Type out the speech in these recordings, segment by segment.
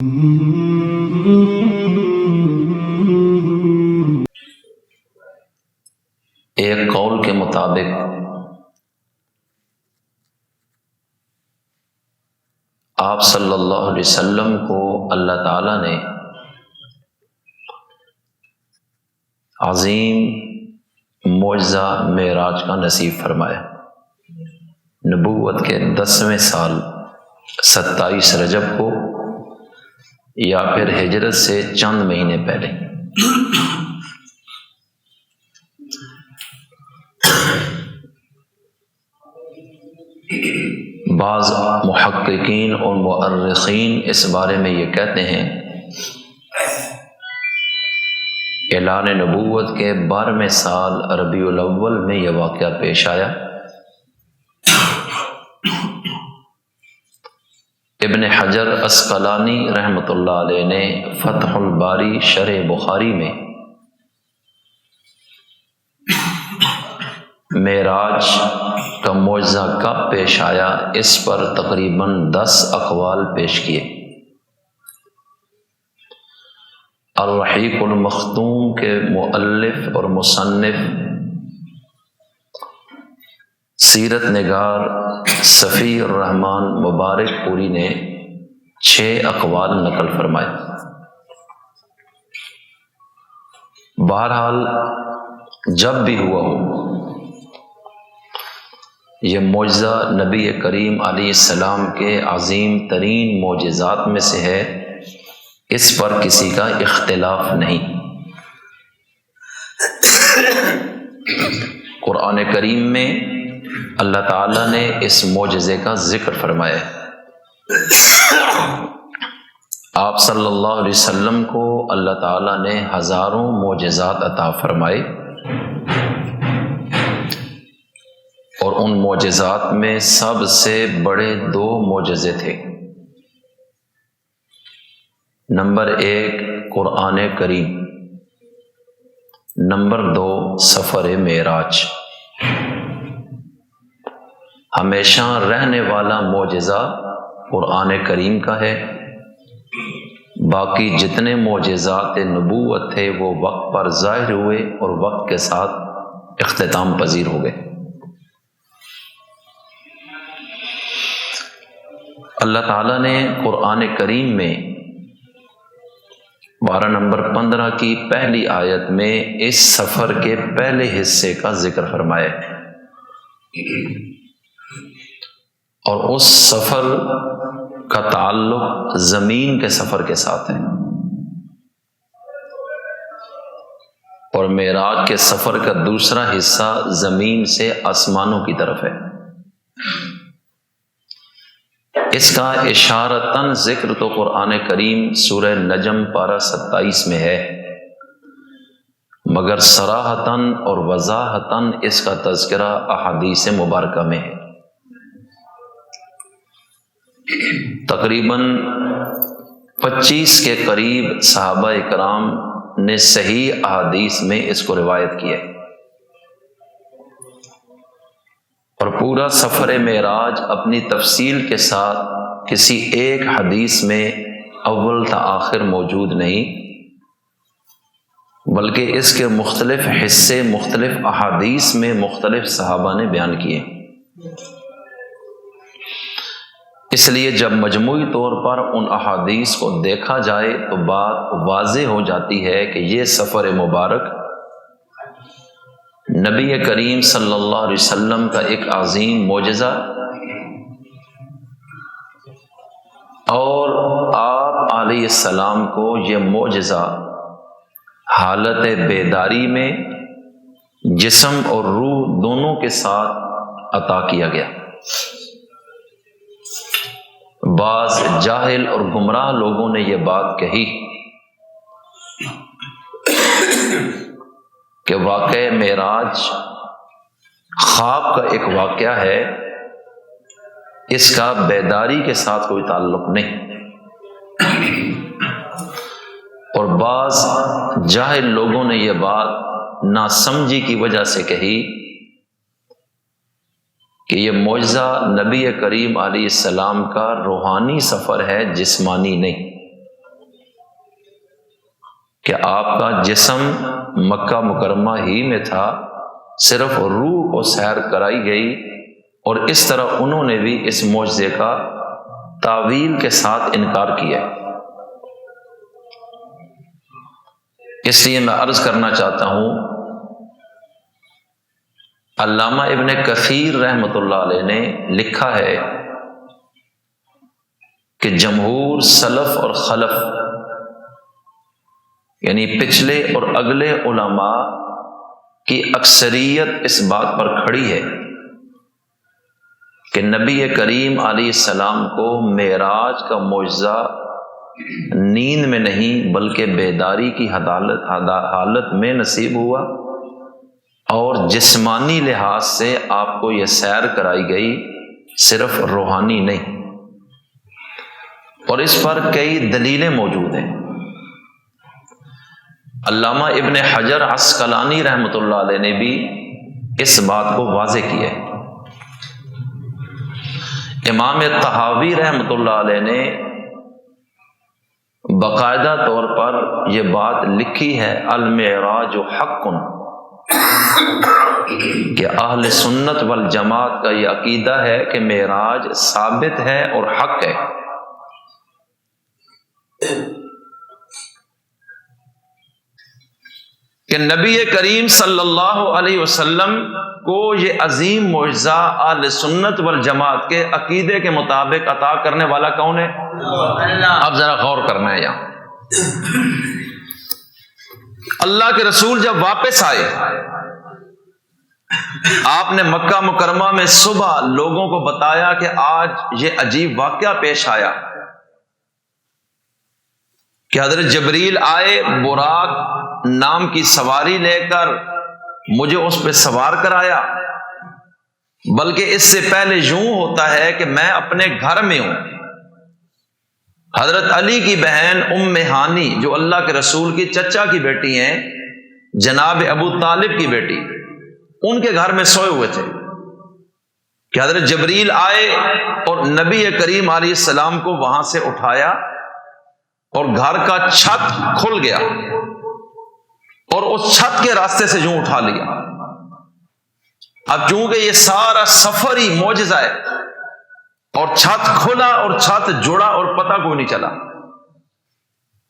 ایک قول کے مطابق آپ صلی اللہ علیہ وسلم کو اللہ تعالیٰ نے عظیم معجزہ معراج کا نصیب فرمایا۔ نبوت کے 10ویں سال 27 رجب کو یا پھر ہجرت سے چند مہینے پہلے بعض محققین اور مؤرخین اس بارے میں یہ کہتے ہیں اعلان نبوت کے 12ویں سال ربیع الاول میں یہ واقعہ پیش آیا۔ ابن حجر عسقلانی رحمۃ اللہ علیہ نے فتح الباری شرح بخاری میں معراج کا معجزہ کب پیش آیا اس پر تقریباً 10 اقوال پیش کیے۔ الرحیق المختوم کے مؤلف اور مصنف سیرت نگار صفی الرحمن مبارک پوری نے 6 اقوال نقل فرمائے۔ بہرحال جب بھی ہوا ہو، یہ معجزہ نبی کریم علیہ السلام کے عظیم ترین معجزات میں سے ہے، اس پر کسی کا اختلاف نہیں۔ قرآن کریم میں اللہ تعالیٰ نے اس معجزے کا ذکر فرمایا ہے۔ آپ صلی اللہ علیہ وسلم کو اللہ تعالیٰ نے ہزاروں معجزات عطا فرمائے، اور ان معجزات میں سب سے بڑے 2 معجزے تھے۔ نمبر 1 قرآن کریم، نمبر 2 سفر معراج۔ ہمیشہ رہنے والا معجزہ قرآن کریم کا ہے، باقی جتنے معجزات نبوت تھے وہ وقت پر ظاہر ہوئے اور وقت کے ساتھ اختتام پذیر ہو گئے۔ اللہ تعالیٰ نے قرآن کریم میں پارہ نمبر 15 کی پہلی آیت میں اس سفر کے پہلے حصے کا ذکر فرمایا، اور اس سفر کا تعلق زمین کے سفر کے ساتھ ہے، اور معراج کے سفر کا دوسرا حصہ زمین سے آسمانوں کی طرف ہے۔ اس کا اشارتاً ذکر تو قرآن کریم سورہ نجم پارہ 27 میں ہے، مگر صراحتاً اور وضاحتاً اس کا تذکرہ احادیث مبارکہ میں ہے۔ تقریباً 25 کے قریب صحابہ اکرام نے صحیح احادیث میں اس کو روایت کی ہے، اور پورا سفر معراج اپنی تفصیل کے ساتھ کسی ایک حدیث میں اول تا آخر موجود نہیں، بلکہ اس کے مختلف حصے مختلف احادیث میں مختلف صحابہ نے بیان کیے۔ اس لیے جب مجموعی طور پر ان احادیث کو دیکھا جائے تو بات واضح ہو جاتی ہے کہ یہ سفر مبارک نبی کریم صلی اللہ علیہ وسلم کا ایک عظیم معجزہ، اور آپ علیہ السلام کو یہ معجزہ حالت بیداری میں جسم اور روح دونوں کے ساتھ عطا کیا گیا۔ بعض جاہل اور گمراہ لوگوں نے یہ بات کہی کہ واقعہ معراج خواب کا ایک واقعہ ہے، اس کا بیداری کے ساتھ کوئی تعلق نہیں، اور بعض جاہل لوگوں نے یہ بات ناسمجھی کی وجہ سے کہی کہ یہ معجزہ نبی کریم علیہ السلام کا روحانی سفر ہے، جسمانی نہیں۔ کہ آپ کا جسم مکہ مکرمہ ہی میں تھا، صرف روح کو سیر کرائی گئی، اور اس طرح انہوں نے بھی اس معجزے کا تاویل کے ساتھ انکار کیا۔ اس لیے میں عرض کرنا چاہتا ہوں، علامہ ابن کثیر رحمۃ اللہ علیہ نے لکھا ہے کہ جمہور سلف اور خلف یعنی پچھلے اور اگلے علماء کی اکثریت اس بات پر کھڑی ہے کہ نبی کریم علیہ السلام کو معراج کا معجزہ نیند میں نہیں بلکہ بیداری کی حالت میں نصیب ہوا، اور جسمانی لحاظ سے آپ کو یہ سیر کرائی گئی، صرف روحانی نہیں۔ اور اس پر کئی دلیلیں موجود ہیں۔ علامہ ابن حجر عسقلانی رحمۃ اللہ علیہ نے بھی اس بات کو واضح کیا ہے۔ امام طحاوی رحمۃ اللہ علیہ نے باقاعدہ طور پر یہ بات لکھی ہے، المعراج حق، کہ اہل سنت والجماعت کا یہ عقیدہ ہے کہ معراج ثابت ہے اور حق ہے۔ کہ نبی کریم صلی اللہ علیہ وسلم کو یہ عظیم معجزہ اہل سنت والجماعت کے عقیدے کے مطابق عطا کرنے والا کون ہے؟ اللہ۔ اب ذرا غور کرنا ہے یہاں۔ اللہ کے رسول جب واپس آئے، آپ نے مکہ مکرمہ میں صبح لوگوں کو بتایا کہ آج یہ عجیب واقعہ پیش آیا کہ حضرت جبریل آئے براق نام کی سواری لے کر، مجھے اس پہ سوار کرایا، بلکہ اس سے پہلے یوں ہوتا ہے کہ میں اپنے گھر میں ہوں۔ حضرت علی کی بہن ام ہانی جو اللہ کے رسول کی چچا کی بیٹی ہیں، جناب ابو طالب کی بیٹی، ان کے گھر میں سوئے ہوئے تھے کہ حضرت جبریل آئے اور نبی کریم علیہ السلام کو وہاں سے اٹھایا اور گھر کا چھت کھل گیا اور اس چھت کے راستے سے یوں اٹھا لیا۔ اب چونکہ یہ سارا سفر ہی معجزہ ہے اور چھت کھلا اور چھت جڑا اور پتہ کوئی نہیں چلا،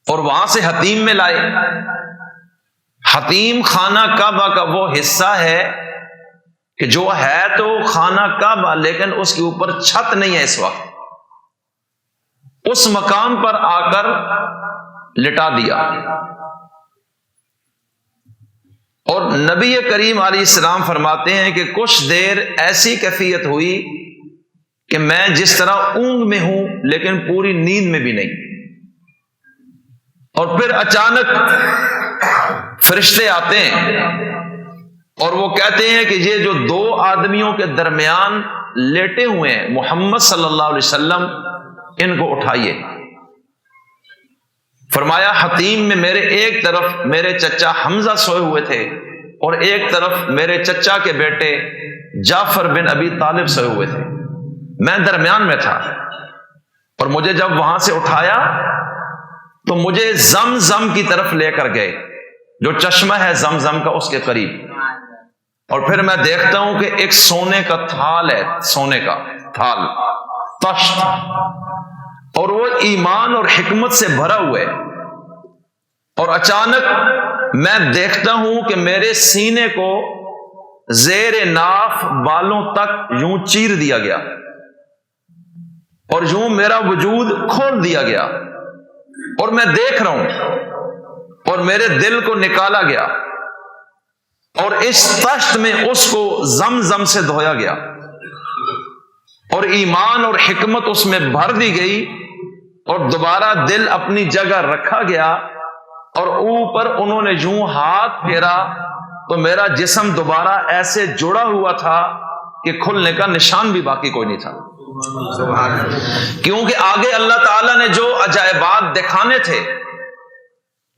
اور وہاں سے حتیم میں لائے۔ حتیم خانہ کعبہ کا وہ حصہ ہے کہ جو ہے تو خانہ کعبہ لیکن اس کے اوپر چھت نہیں ہے اس وقت، اس مقام پر آ کر لٹا دیا۔ اور نبی کریم علیہ السلام فرماتے ہیں کہ کچھ دیر ایسی کیفیت ہوئی کہ میں جس طرح اونگ میں ہوں لیکن پوری نیند میں بھی نہیں، اور پھر اچانک فرشتے آتے ہیں اور وہ کہتے ہیں کہ یہ جو دو آدمیوں کے درمیان لیٹے ہوئے ہیں محمد صلی اللہ علیہ وسلم، ان کو اٹھائیے۔ فرمایا حتیم میں میرے ایک طرف میرے چچا حمزہ سوئے ہوئے تھے اور ایک طرف میرے چچا کے بیٹے جعفر بن ابی طالب سوئے ہوئے تھے، میں درمیان میں تھا، اور مجھے جب وہاں سے اٹھایا تو مجھے زمزم کی طرف لے کر گئے، جو چشمہ ہے زمزم کا اس کے قریب، اور پھر میں دیکھتا ہوں کہ ایک سونے کا تھال ہے، سونے کا تھال تشت، اور وہ ایمان اور حکمت سے بھرا ہوا ہے، اور اچانک میں دیکھتا ہوں کہ میرے سینے کو زیر ناف بالوں تک یوں چیر دیا گیا اور یوں میرا وجود کھول دیا گیا، اور میں دیکھ رہا ہوں اور میرے دل کو نکالا گیا اور اس تشت میں اس کو زمزم سے دھویا گیا اور ایمان اور حکمت اس میں بھر دی گئی، اور دوبارہ دل اپنی جگہ رکھا گیا، اور اوپر انہوں نے یوں ہاتھ پھیرا تو میرا جسم دوبارہ ایسے جڑا ہوا تھا کہ کھلنے کا نشان بھی باقی کوئی نہیں تھا، کیونکہ آگے اللہ تعالیٰ نے جو عجائبات دکھانے تھے،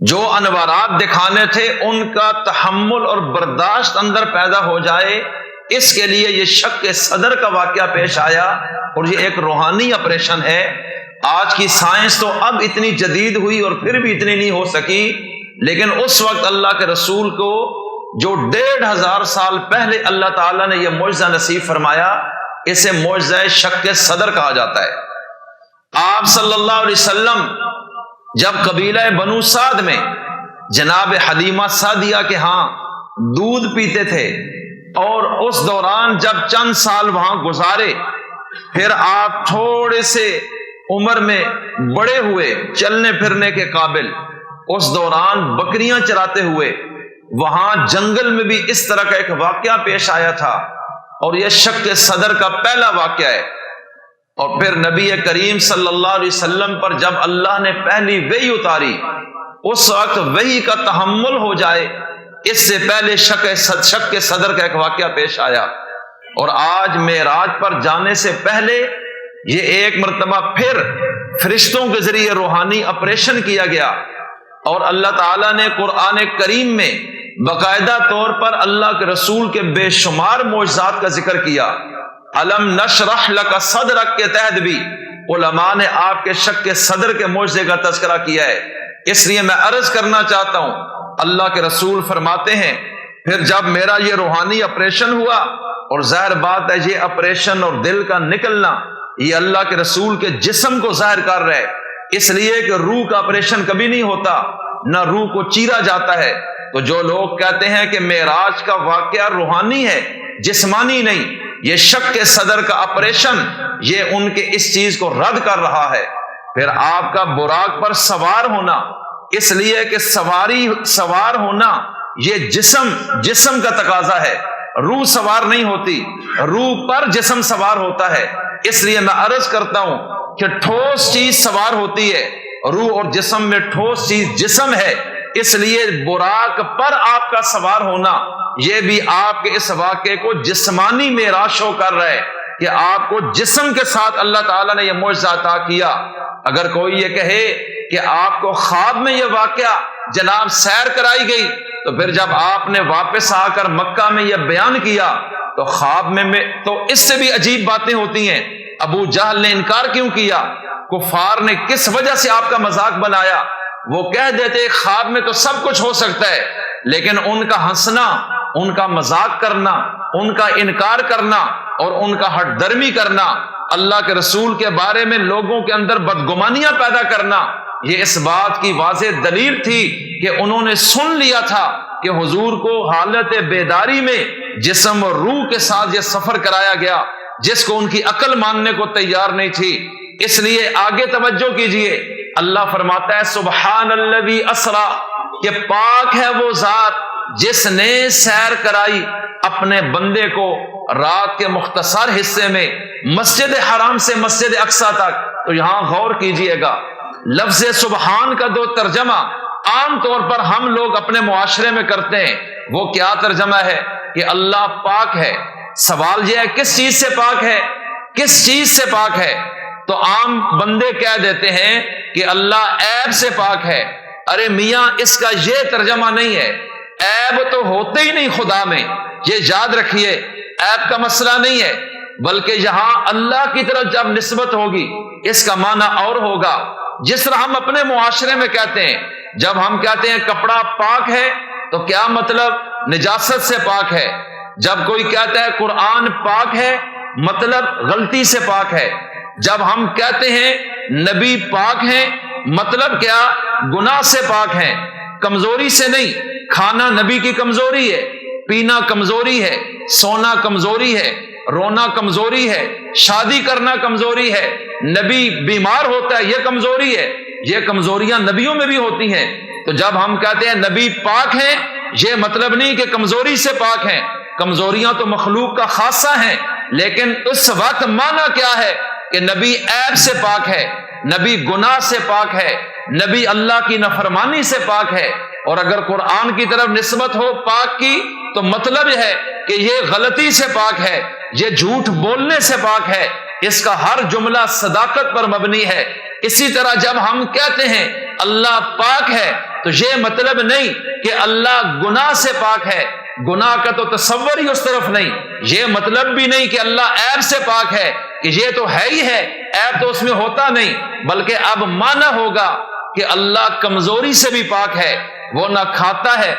جو انوارات دکھانے تھے، ان کا تحمل اور برداشت اندر پیدا ہو جائے، اس کے لیے یہ شق صدر کا واقعہ پیش آیا، اور یہ ایک روحانی آپریشن ہے۔ آج کی سائنس تو اب اتنی جدید ہوئی اور پھر بھی اتنی نہیں ہو سکی لیکن اس وقت اللہ کے رسول کو جو 1500 سال پہلے اللہ تعالیٰ نے یہ معجزہ نصیب فرمایا، اسے معجزہ شق صدر کہا جاتا ہے۔ آپ صلی اللہ علیہ وسلم جب قبیلہ بنو سعد میں جناب حلیمہ سعدیہ کے ہاں دودھ پیتے تھے، اور اس دوران جب چند سال وہاں گزارے، پھر آپ تھوڑے سے عمر میں بڑے ہوئے، چلنے پھرنے کے قابل، اس دوران بکریاں چراتے ہوئے وہاں جنگل میں بھی اس طرح کا ایک واقعہ پیش آیا تھا، اور یہ شق صدر کا پہلا واقعہ ہے۔ اور پھر نبی کریم صلی اللہ علیہ وسلم پر جب اللہ نے پہلی وحی اتاری، اس وقت وحی کا تحمل ہو جائے اس سے پہلے شق صدر کا ایک واقعہ پیش آیا۔ اور آج معراج پر جانے سے پہلے یہ ایک مرتبہ پھر فرشتوں کے ذریعے روحانی آپریشن کیا گیا، اور اللہ تعالیٰ نے قرآن کریم میں باقاعدہ طور پر اللہ کے رسول کے بے شمار معجزات کا ذکر کیا۔ علم نشرح لک صدرک کے تحت بھی علماء نے آپ کے شق صدر کے معجزے کا تذکرہ کیا ہے۔ اس لیے میں عرض کرنا چاہتا ہوں، اللہ کے رسول فرماتے ہیں پھر جب میرا یہ روحانی آپریشن ہوا، اور ظاہر بات ہے یہ آپریشن اور دل کا نکلنا یہ اللہ کے رسول کے جسم کو ظاہر کر رہا ہے، اس لیے کہ روح کا آپریشن کبھی نہیں ہوتا، نہ روح کو چیرا جاتا ہے۔ تو جو لوگ کہتے ہیں کہ معراج کا واقعہ روحانی ہے، جسمانی نہیں، یہ شق صدر کا آپریشن یہ ان کے اس چیز کو رد کر رہا ہے۔ پھر آپ کا براق پر سوار ہونا، اس لیے کہ سوار ہونا یہ جسم کا تقاضا ہے، روح سوار نہیں ہوتی، روح پر جسم سوار ہوتا ہے۔ اس لیے میں عرض کرتا ہوں کہ ٹھوس چیز سوار ہوتی ہے، روح اور جسم میں ٹھوس چیز جسم ہے، اس لیے براق پر آپ کا سوار ہونا یہ بھی آپ کے اس واقعے کو جسمانی معراج شو کر رہا ہے کہ آپ کو جسم کے ساتھ اللہ تعالیٰ نے یہ معجزہ عطا کیا۔ اگر کوئی یہ کہے کہ آپ کو خواب میں یہ واقعہ جناب سیر کرائی گئی، تو پھر جب آپ نے واپس آ کر مکہ میں یہ بیان کیا تو خواب میں تو اس سے بھی عجیب باتیں ہوتی ہیں۔ ابو جہل نے انکار کیوں کیا؟ کفار نے کس وجہ سے آپ کا مذاق بنایا؟ وہ کہہ دیتے خواب میں تو سب کچھ ہو سکتا ہے، لیکن ان کا ہنسنا، ان کا مذاق کرنا، ان کا انکار کرنا اور ان کا ہٹ درمی کرنا، اللہ کے رسول کے بارے میں لوگوں کے اندر بدگمانیاں پیدا کرنا، یہ اس بات کی واضح دلیل تھی کہ انہوں نے سن لیا تھا کہ حضور کو حالت بیداری میں جسم اور روح کے ساتھ یہ سفر کرایا گیا، جس کو ان کی عقل ماننے کو تیار نہیں تھی۔ اس لیے آگے توجہ کیجئے، اللہ فرماتا ہے سبحان الذی اسرا، کہ پاک ہے وہ ذات جس نے سیر کرائی اپنے بندے کو رات کے مختصر حصے میں مسجد حرام سے مسجد اقصی تک۔ تو یہاں غور کیجئے گا، لفظ سبحان کا دو ترجمہ عام طور پر ہم لوگ اپنے معاشرے میں کرتے ہیں، وہ کیا ترجمہ ہے کہ اللہ پاک ہے۔ سوال یہ ہے کس چیز سے پاک ہے، کس چیز سے پاک ہے؟ تو عام بندے کہہ دیتے ہیں کہ اللہ عیب سے پاک ہے۔ ارے میاں، اس کا یہ ترجمہ نہیں ہے، عیب تو ہوتے ہی نہیں خدا میں، یہ یاد رکھیے، عیب کا مسئلہ نہیں ہے، بلکہ یہاں اللہ کی طرف جب نسبت ہوگی اس کا معنی اور ہوگا۔ جس طرح ہم اپنے معاشرے میں کہتے ہیں، جب ہم کہتے ہیں کپڑا پاک ہے تو کیا مطلب نجاست سے پاک ہے؟ جب کوئی کہتا ہے قرآن پاک ہے، مطلب غلطی سے پاک ہے۔ جب ہم کہتے ہیں نبی پاک ہیں، مطلب کیا؟ گناہ سے پاک ہیں، کمزوری سے نہیں۔ کھانا نبی کی کمزوری ہے، پینا کمزوری ہے، سونا کمزوری ہے، رونا کمزوری ہے، شادی کرنا کمزوری ہے، نبی بیمار ہوتا ہے یہ کمزوری ہے، یہ کمزوریاں نبیوں میں بھی ہوتی ہیں۔ تو جب ہم کہتے ہیں نبی پاک ہیں، یہ مطلب نہیں کہ کمزوری سے پاک ہیں، کمزوریاں تو مخلوق کا خاصہ ہیں، لیکن اس وقت معنی کیا ہے کہ نبی عیب سے پاک ہے، نبی گناہ سے پاک ہے، نبی اللہ کی نافرمانی سے پاک ہے۔ اور اگر قرآن کی طرف نسبت ہو پاک کی تو مطلب یہ ہے کہ یہ غلطی سے پاک ہے، یہ جھوٹ بولنے سے پاک ہے، اس کا ہر جملہ صداقت پر مبنی ہے۔ اسی طرح جب ہم کہتے ہیں اللہ پاک ہے تو یہ مطلب نہیں کہ اللہ گناہ سے پاک ہے، گناہ کا تو تصور ہی اس طرف نہیں، یہ مطلب بھی نہیں کہ اللہ عیب سے پاک ہے کہ یہ تو ہے ہی ہے، عیب تو اس میں ہوتا نہیں، بلکہ اب معنی ہوگا کہ اللہ کمزوری سے بھی پاک ہے، وہ نہ کھاتا ہے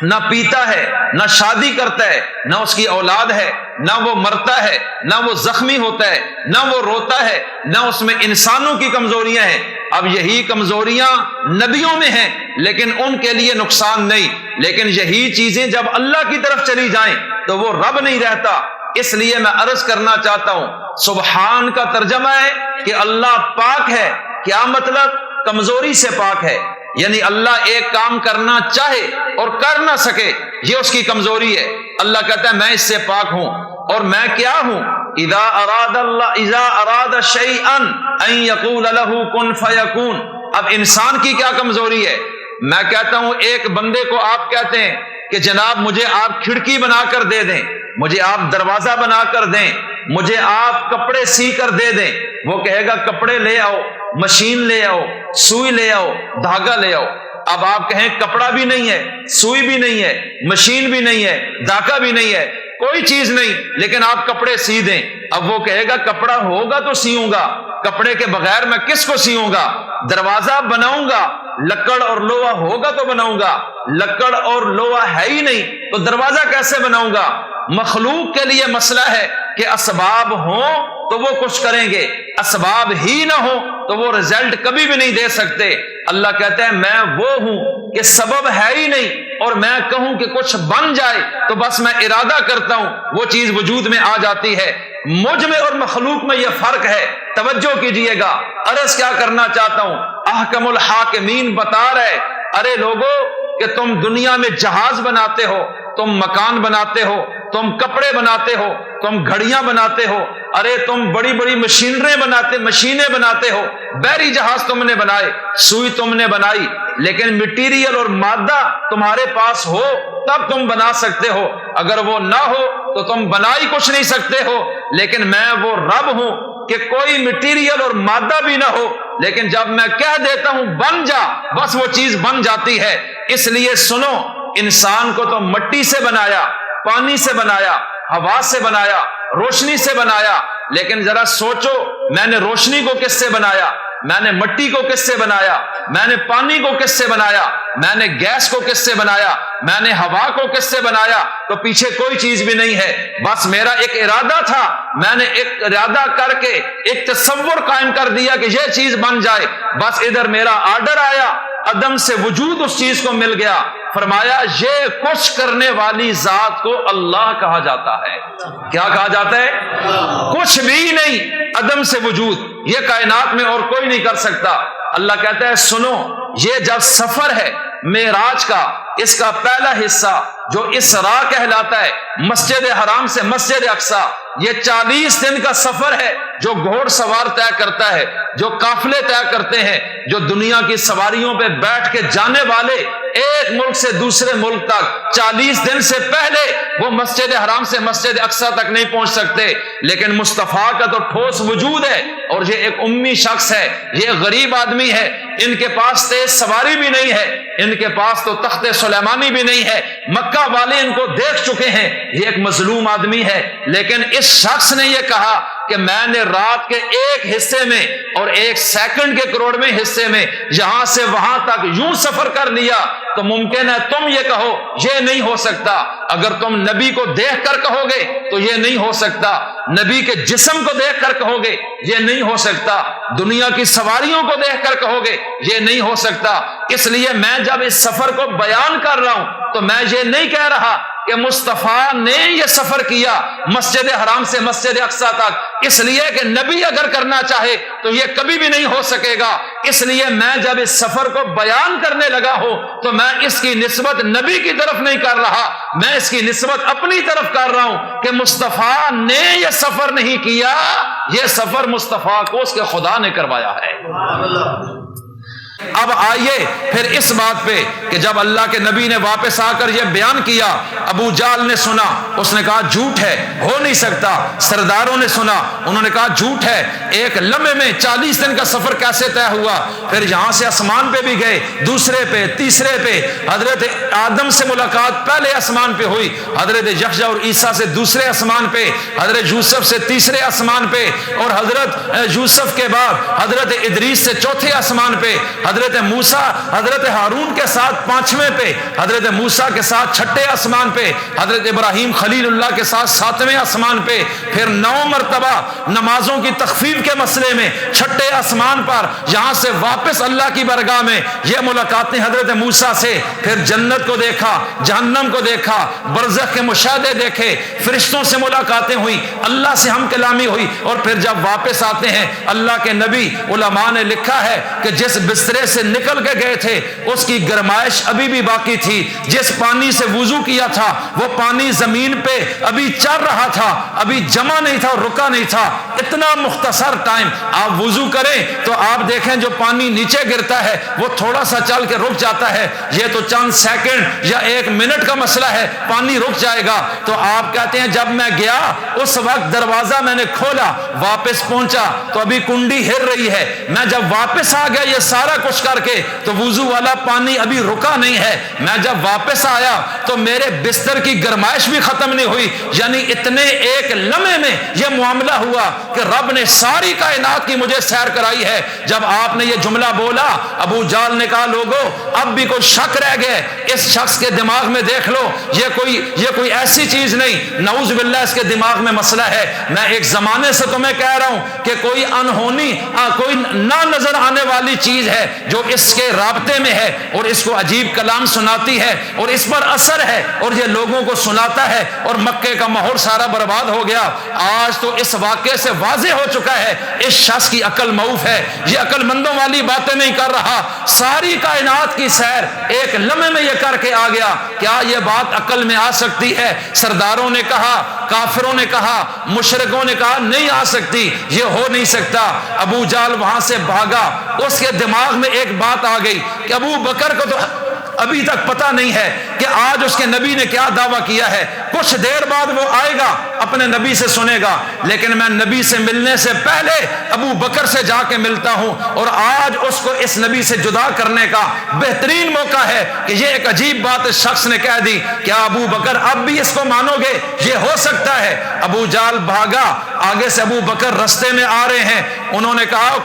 نہ پیتا ہے نہ شادی کرتا ہے نہ اس کی اولاد ہے نہ وہ مرتا ہے نہ وہ زخمی ہوتا ہے نہ وہ روتا ہے نہ اس میں انسانوں کی کمزوریاں ہیں۔ اب یہی کمزوریاں نبیوں میں ہیں لیکن ان کے لیے نقصان نہیں، لیکن یہی چیزیں جب اللہ کی طرف چلی جائیں تو وہ رب نہیں رہتا۔ اس لیے میں عرض کرنا چاہتا ہوں، سبحان کا ترجمہ ہے کہ اللہ پاک ہے۔ کیا مطلب؟ کمزوری سے پاک ہے، یعنی اللہ ایک کام کرنا چاہے اور کر نہ سکے، یہ اس کی کمزوری ہے۔ اللہ کہتا ہے میں اس سے پاک ہوں، اور میں کیا ہوں؟ اذا اراد شیئا ان یقول له کن فیکون۔ اب انسان کی کیا کمزوری ہے؟ میں کہتا ہوں ایک بندے کو آپ کہتے ہیں کہ جناب مجھے آپ کھڑکی بنا کر دے دیں، مجھے آپ دروازہ بنا کر دیں، مجھے آپ کپڑے سی کر دے دیں، وہ کہے گا کپڑے لے آؤ، مشین لے آؤ، سوئی لے آؤ، دھاگا لے آؤ۔ اب آپ کہیں کپڑا بھی نہیں ہے، سوئی بھی نہیں ہے، مشین بھی نہیں ہے، دھاگا بھی نہیں ہے، کوئی چیز نہیں، لیکن آپ کپڑے سی دیں۔ اب وہ کہے گا کپڑا ہوگا تو سیوں گا، کپڑے کے بغیر میں کس کو سیوں گا؟ دروازہ بناؤں گا، لکڑ اور لوہا ہوگا تو بناؤں گا، لکڑ اور لوہا ہے ہی نہیں تو دروازہ کیسے بناؤں گا؟ مخلوق کے لیے مسئلہ ہے کہ اسباب ہوں تو وہ کچھ کریں گے، اسباب ہی نہ ہو تو وہ رزلٹ کبھی بھی نہیں دے سکتے۔ اللہ کہتا ہے میں وہ ہوں کہ سبب ہے ہی نہیں، اور میں کہوں کہ کچھ بن جائے تو بس میں ارادہ کرتا ہوں وہ چیز وجود میں آ جاتی ہے۔ مجھ میں اور مخلوق میں یہ فرق ہے، توجہ کیجئے گا۔ عرض کیا کرنا چاہتا ہوں، احکم الحاکمین بتا رہے، ارے لوگو کہ تم دنیا میں جہاز بناتے ہو، تم مکان بناتے ہو، تم کپڑے بناتے ہو، تم گھڑیاں بناتے ہو، ارے تم بڑی بڑی مشینیں بناتے ہو، بحری جہاز تم نے بنائے، سوئی تم نے بنائی، لیکن مٹیریل اور مادہ تمہارے پاس ہو تب تم بنا سکتے ہو، اگر وہ نہ ہو تو تم بنا ہی کچھ نہیں سکتے ہو۔ لیکن میں وہ رب ہوں کہ کوئی مٹیریل اور مادہ بھی نہ ہو، لیکن جب میں کہہ دیتا ہوں بن جا، بس وہ چیز بن جاتی ہے۔ اس لیے سنو، انسان کو تو مٹی سے بنایا، پانی سے بنایا، ہوا سے بنایا، روشنی سے بنایا، لیکن ذرا سوچو میں نے روشنی کو کس سے بنایا؟ میں نے مٹی کو کس سے بنایا؟ میں نے پانی کو کس سے بنایا؟ میں نے گیس کو کس سے بنایا؟ میں نے ہوا کو کس سے بنایا؟ تو پیچھے کوئی چیز بھی نہیں ہے، بس میرا ایک ارادہ تھا، میں نے ایک ارادہ کر کے ایک تصور قائم کر دیا کہ یہ چیز بن جائے، بس ادھر میرا آرڈر آیا، عدم سے وجود اس چیز کو مل گیا۔ فرمایا یہ کچھ کرنے والی ذات کو اللہ کہا جاتا ہے۔ کیا کہا جاتا ہے؟ کچھ بھی نہیں، عدم سے وجود، یہ کائنات میں اور کوئی نہیں کر سکتا۔ اللہ کہتا ہے سنو، یہ جب سفر ہے معراج کا، اس کا پہلا حصہ جو اسراء کہلاتا ہے، مسجد حرام سے مسجد اقصی، یہ 40 دن کا سفر ہے جو گھوڑ سوار طے کرتا ہے، جو قافلے طے کرتے ہیں، جو دنیا کی سواریوں پہ بیٹھ کے جانے والے ایک ملک سے دوسرے ملک تک 40 دن سے پہلے وہ مسجد حرام سے مسجد اقصی تک نہیں پہنچ سکتے، لیکن مصطفیٰ کا تو ٹھوس وجود ہے، اور یہ ایک امی شخص ہے، یہ غریب آدمی ہے، ان کے پاس تیز سواری بھی نہیں ہے، ان کے پاس تو تخت سلیمانی بھی نہیں ہے، مکہ والے ان کو دیکھ چکے ہیں، یہ ایک مظلوم آدمی ہے، لیکن اس شخص نے یہ کہا کہ میں نے رات کے ایک حصے میں اور ایک سیکنڈ کے کروڑویں حصے میں یہاں سے وہاں تک یوں سفر کر لیا، تو ممکن ہے تم یہ کہو یہ نہیں ہو سکتا، اگر تم نبی کو دیکھ کر کہو گے تو یہ نہیں ہو سکتا، نبی کے جسم کو دیکھ کر کہو گے یہ نہیں ہو سکتا، دنیا کی سواریوں کو دیکھ کر کہو گے یہ نہیں ہو سکتا۔ اس لیے میں جب اس سفر کو بیان کر رہا ہوں تو میں یہ نہیں کہہ رہا کہ مصطفیٰ نے یہ سفر کیا مسجد حرام سے مسجد اقصی تک، اس لیے کہ نبی اگر کرنا چاہے تو یہ کبھی بھی نہیں ہو سکے گا۔ اس لیے میں جب اس سفر کو بیان کرنے لگا ہوں تو میں اس کی نسبت نبی کی طرف نہیں کر رہا، میں اس کی نسبت اپنی طرف کر رہا ہوں کہ مصطفیٰ نے یہ سفر نہیں کیا، یہ سفر مصطفیٰ کو اس کے خدا نے کروایا ہے۔ اب آئیے پھر اس بات پہ کہ جب اللہ کے نبی نے واپس آ کر یہ بیان کیا، ابو جہل نے سنا، اس نے کہا جھوٹ ہے، ہو نہیں سکتا۔ سرداروں نے سنا، انہوں نے کہا جھوٹ ہے، ایک لمحے میں 40 دن کا سفر کیسے طے ہوا؟ پھر یہاں سے آسمان پہ بھی گئے، دوسرے پہ، تیسرے پہ، حضرت آدم سے ملاقات پہلے آسمان پہ ہوئی، حضرت یحییٰ اور عیسیٰ سے دوسرے آسمان پہ، حضرت یوسف سے تیسرے آسمان پہ، اور حضرت یوسف کے بعد حضرت ادریس سے چوتھے آسمان پہ، حضرت موسیٰ حضرت ہارون کے ساتھ 5ویں پہ، حضرت موسیٰ کے ساتھ 6 آسمان پہ، حضرت ابراہیم خلیل اللہ کے ساتھ 7ویں آسمان پہ، پھر 9 مرتبہ نمازوں کی تخفیف کے مسئلے میں 6 آسمان پر، یہاں سے واپس اللہ کی بارگاہ میں یہ ملاقاتیں حضرت موسیٰ سے، پھر جنت کو دیکھا، جہنم کو دیکھا، برزخ کے مشاہدے دیکھے، فرشتوں سے ملاقاتیں ہوئی، اللہ سے ہم کلامی ہوئی، اور پھر جب واپس آتے ہیں اللہ کے نبی، علماء نے لکھا ہے کہ جس بسترے سے نکل کے گئے تھے اس کی گرمائش ابھی بھی باقی تھی، جس پانی سے وضو کیا تھا وہ پانی زمین پہ ابھی چل رہا تھا، ابھی جمع نہیں تھا اور رکا نہیں تھا۔ اتنا مختصر ٹائم، آپ وضو کریں تو آپ دیکھیں جو پانی نیچے گرتا ہے وہ تھوڑا سا چل کے رک جاتا ہے، یہ تو چند سیکنڈ یا 1 منٹ کا مسئلہ ہے، پانی رک جائے گا۔ تو آپ کہتے ہیں جب میں گیا اس وقت دروازہ میں نے کھولا، واپس پہنچا تو ابھی کنڈی ہل رہی ہے، میں جب واپس آ گیا یہ سارا کچھ کر کے تو وضو والا پانی ابھی رکا نہیں ہے، میں جب واپس آیا تو میرے بستر کی گرمائش بھی ختم نہیں ہوئی، یعنی اتنے ایک لمحے میں یہ معاملہ ہوا کہ رب نے ساری کائنات کی مجھے سیر کرائی ہے۔ جب آپ نے یہ جملہ بولا، ابو جہل نے کہا لوگو اب بھی کوئی شک رہ گئے، اس شخص کے دماغ میں دیکھ لو، یہ کوئی ایسی چیز نہیں، نعوذ باللہ اس کے دماغ میں مسئلہ ہے۔ میں ایک زمانے سے تمہیں کہہ رہا ہوں کہ کوئی انہونی کوئی نہ نظر آنے والی چیز ہے جو اس کے رابطے میں ہے اور اس کو عجیب کلام سناتی ہے اور اس پر اثر ہے اور یہ لوگوں کو سناتا ہے، اور مکے کا ماحول سارا برباد ہو گیا۔ آج تو اس واقعے سے واضح ہو چکا ہے اس شخص کی عقل معوف ہے، یہ عقل مندوں والی باتیں نہیں کر رہا، ساری کائنات کی سیر ایک لمحے میں یہ کر کے آ گیا۔ کیا یہ بات عقل میں آ سکتی ہے؟ سرداروں نے کہا، کافروں نے کہا، مشرکوں نے کہا نہیں آ سکتی، یہ ہو نہیں سکتا۔ ابو جہل وہاں سے بھاگا، اس کے دماغ میں ایک بات آ گئی کہ ابو بکر کو تو ابھی تک پتہ نہیں ہے کہ آج اس کے نبی نے کیا دعویٰ کیا ہے، کچھ دیر بعد وہ آئے گا اپنے نبی سے سنے گا، لیکن میں نبی سے ملنے سے پہلے ابو بکر سے جا کے ملتا ہوں، اور آج اس کو اس نبی سے جدا کرنے کا بہترین موقع ہے کہ یہ ایک عجیب بات اس شخص نے کہہ دی۔ کیا ابو بکر اب بھی اس کو مانو گے؟ یہ ہو سکتا ہے۔ ابو جہل بھاگا، آگے سے ابو بکر رستے میں آ رہے ہیں، انہوں نے کہا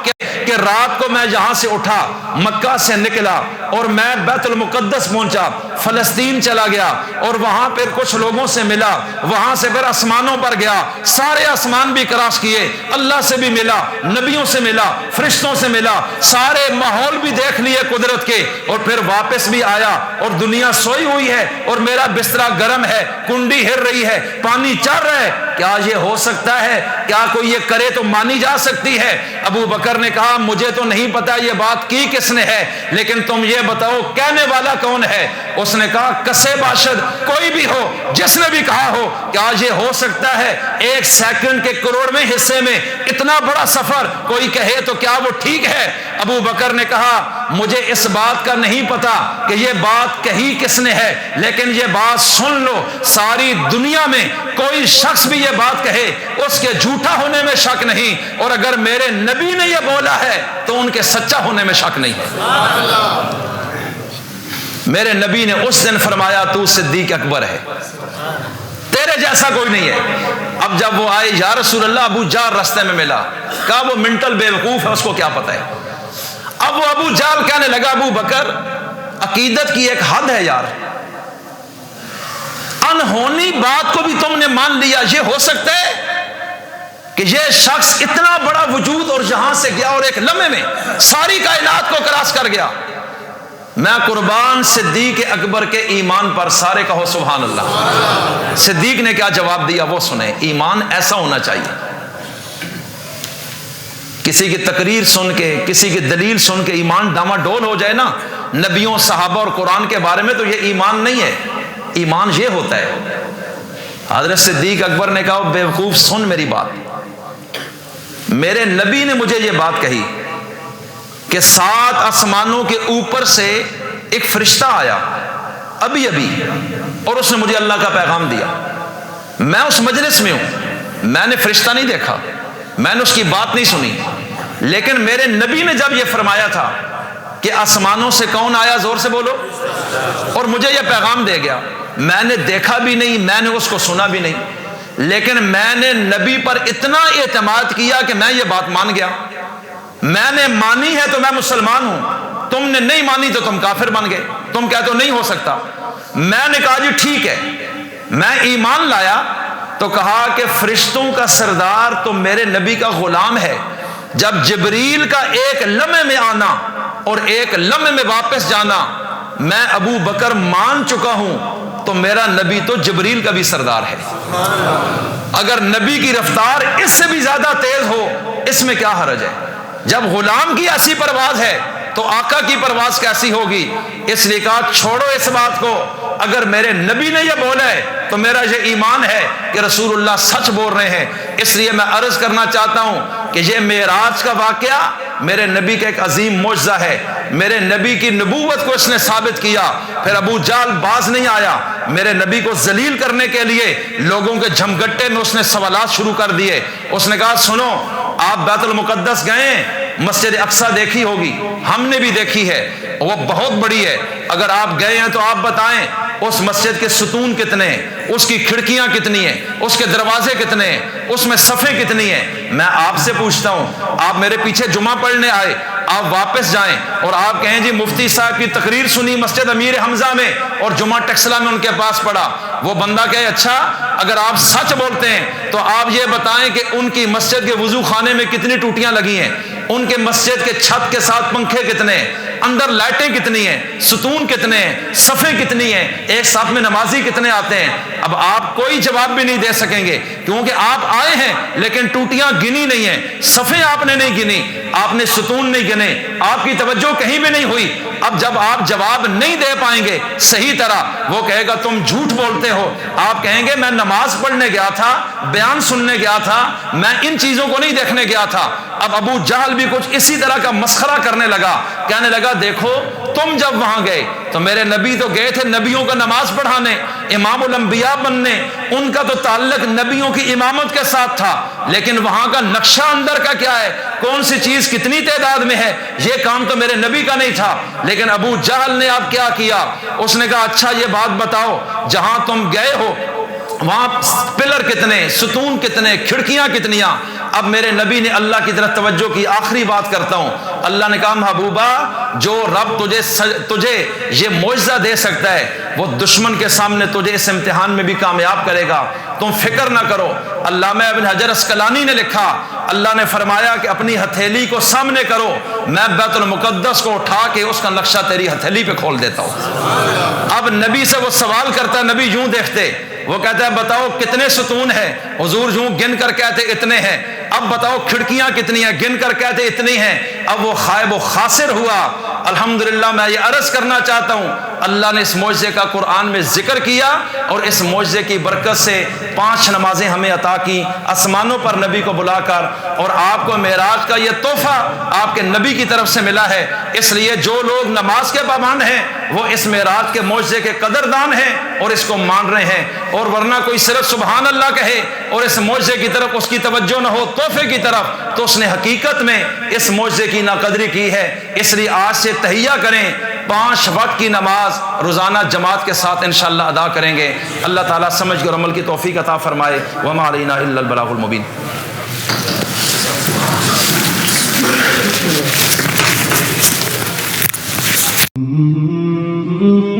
کہ رات کو میں یہاں سے اٹھا، مکہ سے نکلا اور میں بیت المقدس پہنچا، فلسطین چلا گیا اور وہاں پھر کچھ لوگوں سے ملا، وہاں سے پھر آسمانوں پر گیا، سارے آسمان بھی کراس کیے، اللہ سے بھی ملا، نبیوں سے ملا، فرشتوں سے ملا، سارے ماحول بھی دیکھ لیے قدرت کے، اور پھر واپس بھی آیا اور دنیا سوئی ہوئی ہے اور میرا بستر گرم ہے، کنڈی ہل رہی ہے، پانی چل رہا ہے، کیا یہ ہو سکتا ہے؟ کیا کوئی یہ کرے تو مانی جا سکتی ہے؟ ابو بکر نے کہا مجھے تو نہیں پتا یہ بات کی کس نے ہے، لیکن تم یہ بتاؤ کہنے والا کون ہے؟ اس نے کہا کسے باشد کوئی بھی ہو، جس نے بھی کہا ہو۔ کیا یہ ہو سکتا ہے 1 سیکنڈ کے کروڑویں حصے میں اتنا بڑا سفر کوئی کہے تو کیا وہ ٹھیک ہے؟ ابو بکر نے کہا مجھے اس بات کا نہیں پتا کہ یہ بات کہی کس نے ہے، لیکن یہ بات سن لو، ساری دنیا میں کوئی شخص بھی یہ بات کہے اس کے جھوٹا ہونے میں شک نہیں، اور اگر میرے نبی نے یہ بولا ہے تو ان کے سچا ہونے میں شک نہیں ہے۔ میرے نبی نے اس دن فرمایا تو صدیق اکبر ہے، تیرے جیسا کوئی نہیں ہے۔ اب جب وہ آئے یا رسول اللہ، ابو جہل رستے میں ملا، کہا وہ منٹل بے وقوف ہے، اس کو کیا پتا ہے۔ اب وہ ابو جہل کہنے لگا ابو بکر عقیدت کی ایک حد ہے یار، انہونی بات کو بھی تم نے مان لیا، یہ ہو سکتا ہے کہ یہ شخص اتنا بڑا وجود اور یہاں سے گیا اور ایک لمحے میں ساری کائنات کو کراس کر گیا؟ میں قربان صدیق اکبر کے ایمان پر، سارے کہو سبحان اللہ۔ صدیق نے کیا جواب دیا وہ سنیں، ایمان ایسا ہونا چاہیے، کسی کی تقریر سن کے، کسی کی دلیل سن کے ایمان ڈاما ڈول ہو جائے نا، نبیوں، صحابہ اور قرآن کے بارے میں، تو یہ ایمان نہیں ہے۔ ایمان یہ ہوتا ہے، حضرت صدیق اکبر نے کہا بے وقوف سن میری بات، میرے نبی نے مجھے یہ بات کہی کہ 7 آسمانوں کے اوپر سے ایک فرشتہ آیا ابھی اور اس نے مجھے اللہ کا پیغام دیا، میں اس مجلس میں ہوں، میں نے فرشتہ نہیں دیکھا، میں نے اس کی بات نہیں سنی، لیکن میرے نبی نے جب یہ فرمایا تھا کہ آسمانوں سے کون آیا، زور سے بولو، اور مجھے یہ پیغام دے گیا، میں نے دیکھا بھی نہیں، میں نے اس کو سنا بھی نہیں، لیکن میں نے نبی پر اتنا اعتماد کیا کہ میں یہ بات مان گیا، میں نے مانی ہے تو میں مسلمان ہوں۔ تم نے نہیں مانی تو تم کافر بن گئے، تم کہتے ہو نہیں ہو سکتا۔ میں نے کہا جی ٹھیک ہے، میں ایمان لایا تو کہا کہ فرشتوں کا سردار تو میرے نبی کا غلام ہے، جب جبریل کا ایک لمحے میں آنا اور ایک لمحے میں واپس جانا میں ابو بکر مان چکا ہوں، تو میرا نبی تو جبریل کا بھی سردار ہے۔ اگر نبی کی رفتار اس سے بھی زیادہ تیز ہو اس میں کیا حرج ہے؟ جب غلام کی ایسی پرواز ہے تو آقا کی پرواز کیسی ہوگی؟ اس لیے کہا چھوڑو اس بات کو، اگر میرے نبی نے یہ بولا ہے تو میرا یہ ایمان ہے کہ رسول اللہ سچ بول رہے ہیں۔ اس لیے میں عرض کرنا چاہتا ہوں کہ یہ معراج کا واقعہ میرے نبی کا ایک عظیم معجزہ ہے، میرے نبی کی نبوت کو اس نے ثابت کیا۔ پھر ابو جہل باز نہیں آیا، میرے نبی کو ذلیل کرنے کے لیے لوگوں کے جھمگٹے میں اس نے سوالات شروع کر دیے۔ اس نے کہا سنو، آپ بیت المقدس گئے، مسجد اقصی دیکھی ہوگی، ہم نے بھی دیکھی ہے، وہ بہت بڑی ہے، اگر آپ گئے ہیں تو آپ بتائیں اس مسجد کے ستون کتنے ہیں، اس کی کھڑکیاں کتنی ہیں، اس کے دروازے کتنے ہیں، اس میں صفیں کتنی ہیں؟ میں آپ سے پوچھتا ہوں، آپ میرے پیچھے جمعہ پڑھنے آئے، آپ واپس جائیں اور آپ کہیں جی مفتی صاحب کی تقریر سنی مسجد امیر حمزہ میں اور جمعہ ٹیکسلا میں ان کے پاس پڑھا، وہ بندہ کہے اچھا اگر آپ سچ بولتے ہیں تو آپ یہ بتائیں کہ ان کی مسجد کے وضو خانے میں کتنی ٹوٹیاں لگی ہیں، ان کے مسجد کے چھت کے ساتھ پنکھے کتنے ہیں، اندر لائٹیں کتنی ہیں، ستون کتنے ہیں، صفیں کتنی ہیں، ایک صف میں نمازی کتنے آتے ہیں؟ اب آپ کوئی جواب بھی نہیں دے سکیں گے کیونکہ آپ آئے ہیں لیکن ٹوٹیاں گنی نہیں ہیں، صفیں آپ نے نہیں گنی، آپ نے ستون نہیں گنے، آپ کی توجہ کہیں بھی نہیں ہوئی۔ اب جب آپ جواب نہیں دے پائیں گے صحیح طرح، وہ کہے گا تم جھوٹ بولتے ہو، آپ کہیں گے میں نماز پڑھنے گیا تھا، بیان سننے گیا تھا، میں ان چیزوں کو نہیں دیکھنے گیا تھا۔ اب ابو جہل بھی کچھ اسی طرح کا مسخرہ کرنے لگا، کہنے لگا دیکھو تم جب وہاں گئے تو میرے نبی تو گئے تھے نبیوں کا نماز پڑھانے، امام الانبیاء بننے، ان کا تو تعلق نبیوں کی امامت کے ساتھ تھا، لیکن وہاں کا نقشہ اندر کا کیا ہے، کون سی چیز کتنی تعداد میں ہے، یہ کام تو میرے نبی کا نہیں تھا۔ لیکن ابو جہل نے اب کیا کیا، اس نے کہا اچھا یہ بات بتاؤ جہاں تم گئے ہو وہاں پلر کتنے، ستون کتنے، کھڑکیاں کتنیاں؟ اب میرے نبی نے اللہ کی طرف توجہ کی، آخری بات کرتا ہوں، اللہ نے کہا محبوبہ جو رب تجھے یہ معجزہ دے سکتا ہے وہ دشمن کے سامنے تجھے اس امتحان میں بھی کامیاب کرے گا، تم فکر نہ کرو۔ علامہ ابن حجر اسقلانی نے لکھا، اللہ نے فرمایا کہ اپنی ہتھیلی کو سامنے کرو، میں بیت المقدس کو اٹھا کے اس کا نقشہ تیری ہتھیلی پہ کھول دیتا ہوں۔ اب نبی سے وہ سوال کرتا ہے، نبی یوں دیکھتے، وہ کہتا ہے بتاؤ کتنے ستون ہیں، حضور یوں گن کر کہتے اتنے ہیں، اب بتاؤ کھڑکیاں کتنی ہیں، گن کر کہتے اتنی ہیں، اب وہ خائب و خاسر ہوا۔ الحمدللہ میں یہ عرض کرنا چاہتا ہوں اللہ نے اس معجزے کا قرآن میں ذکر کیا اور اس معجزے کی برکت سے 5 نمازیں ہمیں عطا کی آسمانوں پر نبی کو بلا کر، اور آپ کو معراج کا یہ تحفہ آپ کے نبی کی طرف سے ملا ہے۔ اس لیے جو لوگ نماز کے پابند ہیں وہ اس معراج کے معجزے کے قدردان ہیں اور اس کو مان رہے ہیں، اور ورنہ کوئی صرف سبحان اللہ کہے اور اس معجزے کی طرف اس کی توجہ نہ ہو تحفے کی طرف تو اس نے حقیقت میں اس معجزے کی ناقدری کی ہے۔ اس لیے آج سے تہیہ کریں، 5 وقت کی نماز روزانہ جماعت کے ساتھ انشاءاللہ ادا کریں گے۔ اللہ تعالیٰ سمجھ اور عمل کی توفیق عطا فرمائے۔ وما علینا الا البلاغ المبین۔ Mm-hmm.